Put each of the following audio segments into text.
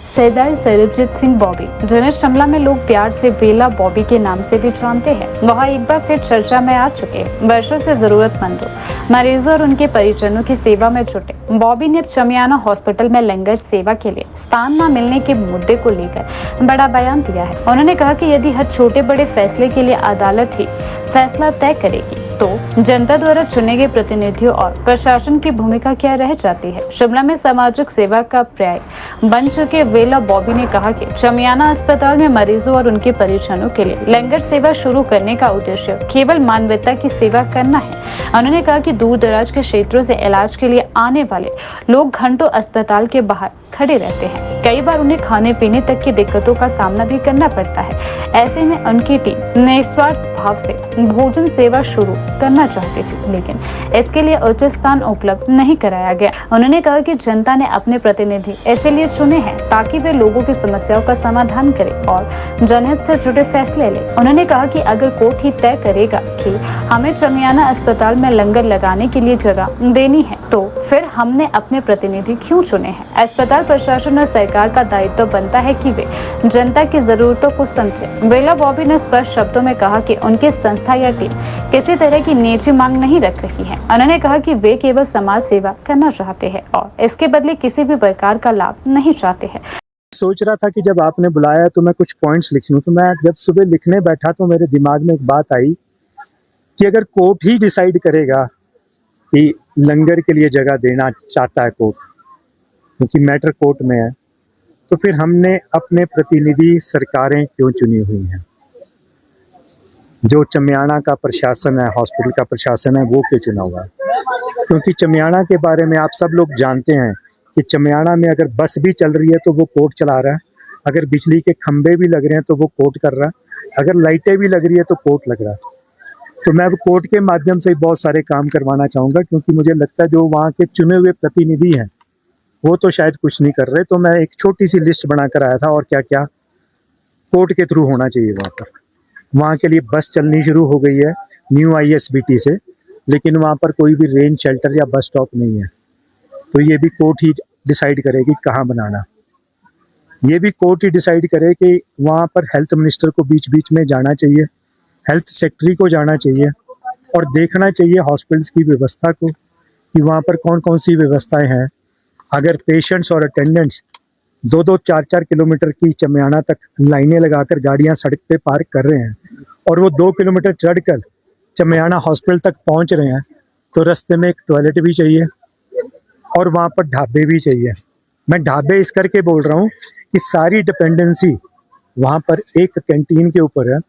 सरदार सरबजीत सिंह बॉबी, जिन्हें शिमला में लोग प्यार से बेला बॉबी के नाम से भी जानते हैं, वह एक बार फिर चर्चा में आ चुके हैं। वर्षों से जरूरतमंदों, मरीजों और उनके परिजनों की सेवा में जुटे बॉबी ने अब चमियाना हॉस्पिटल में लंगर सेवा के लिए स्थान न मिलने के मुद्दे को लेकर बड़ा बयान दिया है। उन्होंने कहा कि यदि हर छोटे बड़े फैसले के लिए अदालत ही फैसला तय करेगी तो जनता द्वारा चुने गए प्रतिनिधियों और प्रशासन की भूमिका क्या रह जाती है। शिमला में सामाजिक सेवा का पर्याय बन चुके वेला बॉबी ने कहा कि चमियाना अस्पताल में मरीजों और उनके परिजनों के लिए लंगर सेवा शुरू करने का उद्देश्य केवल मानवता की सेवा करना है। उन्होंने कहा कि दूर दराज के क्षेत्रों से इलाज के लिए आने वाले लोग घंटों अस्पताल के बाहर खड़े रहते हैं। कई बार उन्हें खाने पीने तक की दिक्कतों का सामना भी करना पड़ता है। ऐसे में उनकी टीम निस्वार्थ भाव से भोजन सेवा शुरू करना चाहती थी, लेकिन इसके लिए उचित स्थान उपलब्ध नहीं कराया गया। उन्होंने कहा कि जनता ने अपने प्रतिनिधि इसलिए चुने हैं ताकि वे लोगों की समस्याओं का समाधान करें और जनहित से जुड़े फैसले लें। उन्होंने कहा कि अगर कोर्ट ही तय करेगा कि हमें चमियाना अस्पताल में लंगर लगाने के लिए जगह देनी है, तो फिर हमने अपने प्रतिनिधि क्यों चुने हैं। अस्पताल प्रशासन और सरकार का दायित्व बनता है कि वे जनता की जरूरतों को समझे। बेला बॉबी ने स्पष्ट शब्दों में कहा कि उनकी संस्था या टीम किसी तरह की निजी मांग नहीं रख रही है। उन्होंने कहा कि वे केवल समाज सेवा करना चाहते हैं और इसके बदले किसी भी प्रकार का लाभ नहीं चाहते हैं। सोच रहा था कि जब आपने बुलाया तो मैं कुछ पॉइंट्स लिख लूं, तो मैं जब सुबह लिखने बैठा तो मेरे दिमाग में एक बात आई कि अगर कोर्ट ही डिसाइड करेगा कि लंगर के लिए जगह देना चाहता है कोर्ट, क्योंकि मैटर कोर्ट में है, तो फिर हमने अपने प्रतिनिधि सरकारें क्यों चुनी हुई हैं। जो चमियाना का प्रशासन है, हॉस्पिटल का प्रशासन है, वो क्यों चुना हुआ है। क्योंकि चमियाना के बारे में आप सब लोग जानते हैं कि चमियाना में अगर बस भी चल रही है तो वो कोर्ट चला रहा है, अगर बिजली के खंभे भी लग रहे हैं तो वो कोर्ट कर रहा है, अगर लाइटें भी लग रही है तो कोर्ट लग रहा है। तो मैं अब कोर्ट के माध्यम से बहुत सारे काम करवाना चाहूँगा, क्योंकि मुझे लगता है जो वहाँ के चुने हुए प्रतिनिधि हैं वो तो शायद कुछ नहीं कर रहे। तो मैं एक छोटी सी लिस्ट बनाकर आया था और क्या क्या कोर्ट के थ्रू होना चाहिए वहाँ पर। वहाँ के लिए बस चलनी शुरू हो गई है न्यू ISBT से, लेकिन वहाँ पर कोई भी रेन शेल्टर या बस स्टॉप नहीं है। तो ये भी कोर्ट ही डिसाइड करेगी कहाँ बनाना। ये भी कोर्ट ही डिसाइड करे कि वहाँ पर हेल्थ मिनिस्टर को बीच बीच में जाना चाहिए, हेल्थ सेक्रेटरी को जाना चाहिए और देखना चाहिए हॉस्पिटल्स की व्यवस्था को कि वहाँ पर कौन कौन सी व्यवस्थाएं हैं। अगर पेशेंट्स और अटेंडेंट्स 2-2, 4-4 किलोमीटर की चमियाना तक लाइनें लगाकर गाड़ियाँ सड़क पे पार्क कर रहे हैं और वो 2 किलोमीटर चढ़कर चमियाना हॉस्पिटल तक पहुँच रहे हैं, तो रास्ते में एक टॉयलेट भी चाहिए और वहाँ पर ढाबे भी चाहिए। मैं ढाबे इस करके बोल रहा हूँ कि सारी डिपेंडेंसी वहाँ पर एक कैंटीन के ऊपर है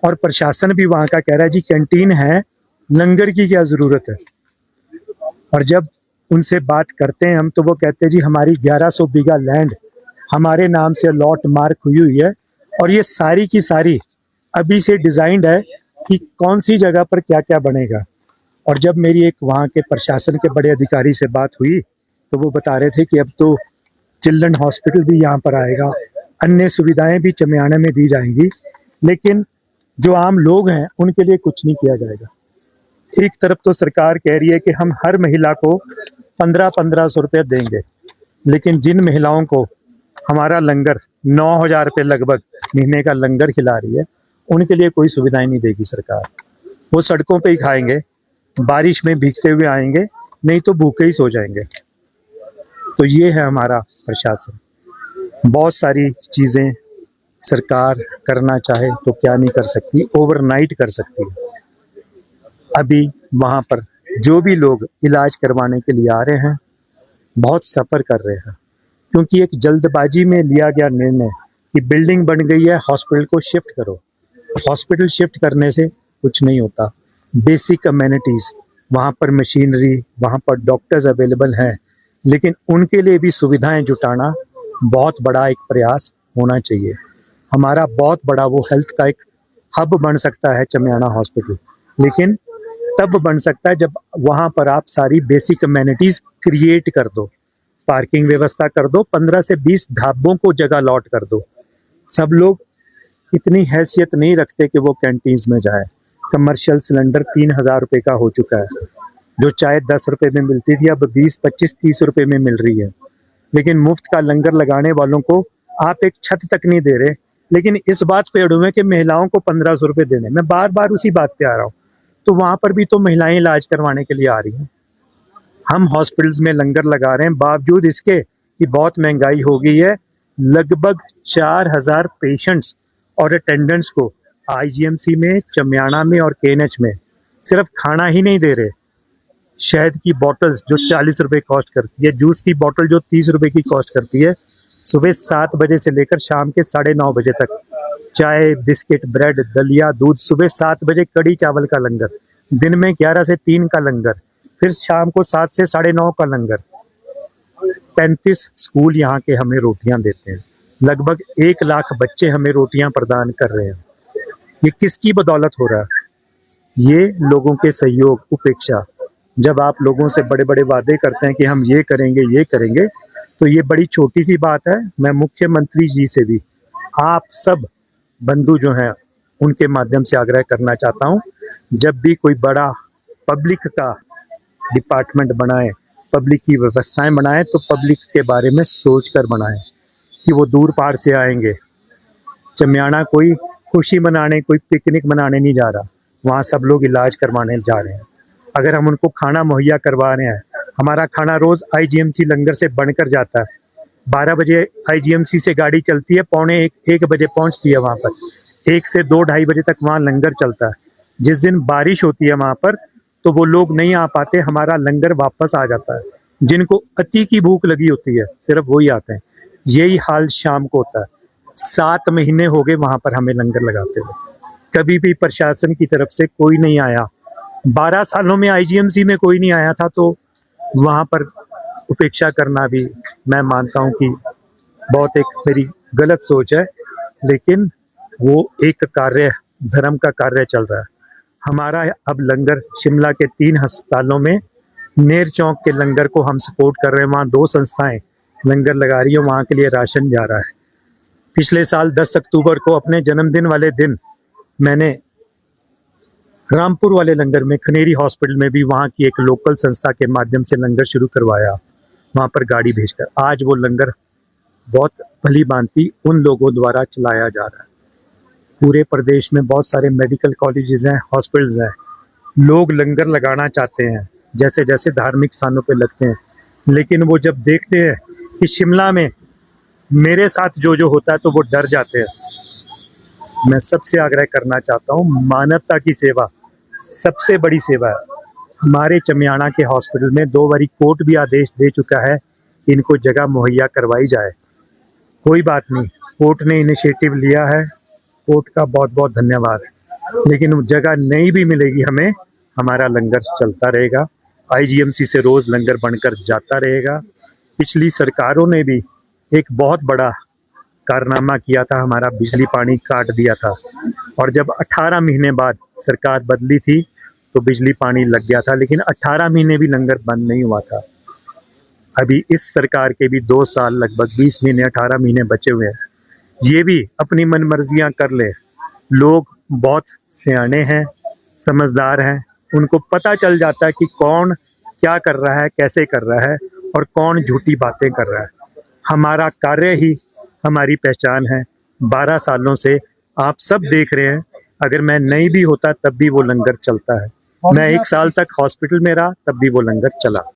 और प्रशासन भी वहाँ का कह रहा है जी कैंटीन है, लंगर की क्या ज़रूरत है। और जब उनसे बात करते हैं हम तो वो कहते हैं जी हमारी 1100 बीघा लैंड हमारे नाम से लॉट मार्क हुई है और ये सारी की सारी अभी से डिज़ाइंड है कि कौन सी जगह पर क्या क्या बनेगा। और जब मेरी एक वहाँ के प्रशासन के बड़े अधिकारी से बात हुई तो वो बता रहे थे कि अब तो चिल्ड्रन हॉस्पिटल भी यहाँ पर आएगा, अन्य सुविधाएं भी चमियाना में दी जाएंगी, लेकिन जो आम लोग हैं उनके लिए कुछ नहीं किया जाएगा। एक तरफ तो सरकार कह रही है कि हम हर महिला को 1500 रुपये देंगे, लेकिन जिन महिलाओं को हमारा लंगर 9000 रुपये लगभग महीने का लंगर खिला रही है, उनके लिए कोई सुविधाएं नहीं देगी सरकार। वो सड़कों पे ही खाएंगे, बारिश में भीगते हुए आएंगे, नहीं तो भूखे ही सो जाएंगे। तो ये है हमारा प्रशासन। बहुत सारी चीज़ें सरकार करना चाहे तो क्या नहीं कर सकती, ओवरनाइट कर सकती है। अभी वहाँ पर जो भी लोग इलाज करवाने के लिए आ रहे हैं बहुत सफ़र कर रहे हैं, क्योंकि एक जल्दबाजी में लिया गया निर्णय कि बिल्डिंग बन गई है, हॉस्पिटल को शिफ्ट करो। हॉस्पिटल शिफ्ट करने से कुछ नहीं होता। बेसिक अमेनिटीज़, वहाँ पर मशीनरी, वहाँ पर डॉक्टर्स अवेलेबल हैं, लेकिन उनके लिए भी सुविधाएं जुटाना बहुत बड़ा एक प्रयास होना चाहिए। हमारा बहुत बड़ा वो हेल्थ का एक हब बन सकता है चमियाना हॉस्पिटल, लेकिन तब बन सकता है जब वहाँ पर आप सारी बेसिक अमेनिटीज़ क्रिएट कर दो, पार्किंग व्यवस्था कर दो, 15 से 20 ढाबों को जगह लॉट कर दो। सब लोग इतनी हैसियत नहीं रखते कि वो कैंटीन्स में जाए। कमर्शियल सिलेंडर 3000 रुपये का हो चुका है, जो चाय 10 रुपये में मिलती थी अब 20, 25, 30 रुपये में मिल रही है। लेकिन मुफ्त का लंगर लगाने वालों को आप एक छत तक नहीं दे रहे, लेकिन इस बात पे अड़े हुए कि महिलाओं को 1500 रुपये देने। मैं बार बार उसी बात पे आ रहा हूँ। तो वहां पर भी तो महिलाएं इलाज करवाने के लिए आ रही हैं। हम हॉस्पिटल्स में लंगर लगा रहे हैं, बावजूद इसके कि बहुत महंगाई हो गई है। लगभग 4000 पेशेंट्स और अटेंडेंट्स को आईजीएमसी में, चमियाना में और केएनएच में सिर्फ खाना ही नहीं दे रहे, शहद की बॉटल्स जो 40 रुपए कॉस्ट करती है, जूस की बॉटल जो 30 रुपए की कॉस्ट करती है, सुबह 7 बजे से लेकर शाम के 9:30 बजे तक चाय, बिस्किट, ब्रेड, दलिया, दूध। सुबह 7 बजे कड़ी चावल का लंगर, दिन में 11 से 3 का लंगर, फिर शाम को 7 से 9:30 का लंगर। 35 स्कूल यहाँ के हमें रोटियां देते हैं। लगभग 1 लाख बच्चे हमें रोटियां प्रदान कर रहे हैं। ये किसकी बदौलत हो रहा है? ये लोगों के सहयोग, उपेक्षा। जब आप लोगों से बड़े बड़े वादे करते हैं कि हम ये करेंगे, तो ये बड़ी छोटी सी बात है। मैं मुख्यमंत्री जी से भी, आप सब बंधु जो हैं, उनके माध्यम से आग्रह करना चाहता हूँ, जब भी कोई बड़ा पब्लिक का डिपार्टमेंट बनाए, पब्लिक की व्यवस्थाएं बनाए, तो पब्लिक के बारे में सोच कर बनाए कि वो दूर पार से आएंगे। चमियाना कोई खुशी मनाने, कोई पिकनिक मनाने नहीं जा रहा, वहाँ सब लोग इलाज करवाने जा रहे हैं। अगर हम उनको खाना मुहैया करवा रहे हैं, हमारा खाना रोज आईजीएमसी लंगर से बनकर जाता है। 12 बजे आईजीएमसी से गाड़ी चलती है, पौने 1 बजे पहुंचती है वहां पर। 1 से 2 ढाई बजे तक वहां लंगर चलता है। जिस दिन बारिश होती है वहां पर, तो वो लोग नहीं आ पाते, हमारा लंगर वापस आ जाता है। जिनको अति की भूख लगी होती है, सिर्फ वही आते हैं। यही हाल शाम को होता है। 7 महीने हो गए वहां पर हमें लंगर लगाते हुए, कभी भी प्रशासन की तरफ से कोई नहीं आया। 12 सालों में आईजीएमसी में कोई नहीं आया था, तो वहां पर उपेक्षा करना भी मैं मानता हूं कि बहुत एक मेरी गलत सोच है। लेकिन वो एक कार्य, धर्म का कार्य चल रहा है। हमारा अब लंगर शिमला के 3 अस्पतालों में, नेर चौक के लंगर को हम सपोर्ट कर रहे हैं। वहाँ 2 संस्थाएं लंगर लगा रही है, वहाँ के लिए राशन जा रहा है। पिछले साल 10 अक्टूबर को अपने जन्मदिन वाले दिन मैंने रामपुर वाले लंगर में, खनेरी हॉस्पिटल में भी वहाँ की एक लोकल संस्था के माध्यम से लंगर शुरू करवाया, वहाँ पर गाड़ी भेजकर। आज वो लंगर बहुत भली भांति उन लोगों द्वारा चलाया जा रहा है। पूरे प्रदेश में बहुत सारे मेडिकल कॉलेजेस हैं, हॉस्पिटल्स हैं, लोग लंगर लगाना चाहते हैं जैसे जैसे धार्मिक स्थानों पे लगते हैं। लेकिन वो जब देखते हैं कि शिमला में मेरे साथ जो जो होता है, तो वो डर जाते हैं। मैं सबसे आग्रह करना चाहता हूँ, मानवता की सेवा सबसे बड़ी सेवा है। हमारे चमियाना के हॉस्पिटल में 2 बारी कोर्ट भी आदेश दे चुका है कि इनको जगह मुहैया करवाई जाए। कोई बात नहीं, कोर्ट ने इनिशिएटिव लिया है, कोर्ट का बहुत बहुत धन्यवाद। लेकिन जगह नहीं भी मिलेगी हमें, हमारा लंगर चलता रहेगा। आईजीएमसी से रोज लंगर बनकर जाता रहेगा। पिछली सरकारों ने भी एक बहुत बड़ा कारनामा किया था, हमारा बिजली पानी काट दिया था। और जब 18 महीने बाद सरकार बदली थी, तो बिजली पानी लग गया था, लेकिन 18 महीने भी लंगर बंद नहीं हुआ था। अभी इस सरकार के भी 2 साल, लगभग 20 महीने, 18 महीने बचे हुए हैं। ये भी अपनी मनमर्जियां कर ले। लोग बहुत सियाने हैं, समझदार हैं, उनको पता चल जाता है कि कौन क्या कर रहा है, कैसे कर रहा है, और कौन झूठी बातें कर रहा है। हमारा कार्य ही हमारी पहचान है। 12 सालों से आप सब देख रहे हैं, अगर मैं नहीं भी होता तब भी वो लंगर चलता है। मैं 1 साल तक हॉस्पिटल में रहा, तब भी वो लंगर चला।